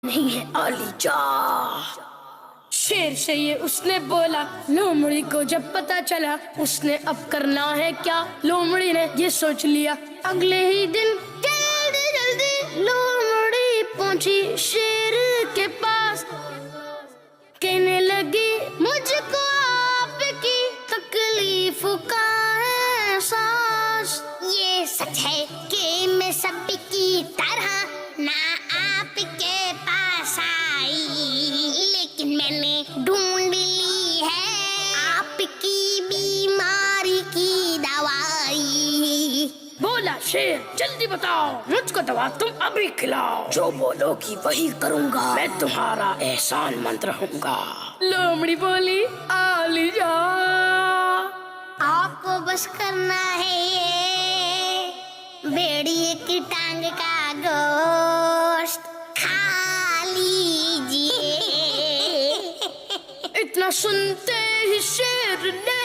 नहीं है आलीजा। शेर से ये उसने बोला, लोमड़ी को जब पता चला उसने अब करना है क्या। लोमड़ी ने ये सोच लिया। अगले ही दिन जल्दी जल्दी लोमड़ी पहुंची शेर के पास। कहने लगी, मुझको आपकी तकलीफ का एहसास। ये सच है कि मैं सबकी तरह ना आपके पास आई, लेकिन मैंने ढूंढ ली है आपकी बीमारी की दवाई। बोला शेर, जल्दी बताओ, मुझको दवा तुम अभी खिलाओ। जो बोलोगी वही करूँगा। मैं तुम्हारा एहसान मंद रहूंगा। लोमड़ी बोली, आलीजा आपको बस करना है ये भेड़िए की टांग का गोश्त खा लीजिए। इतना सुनते ही शेर ने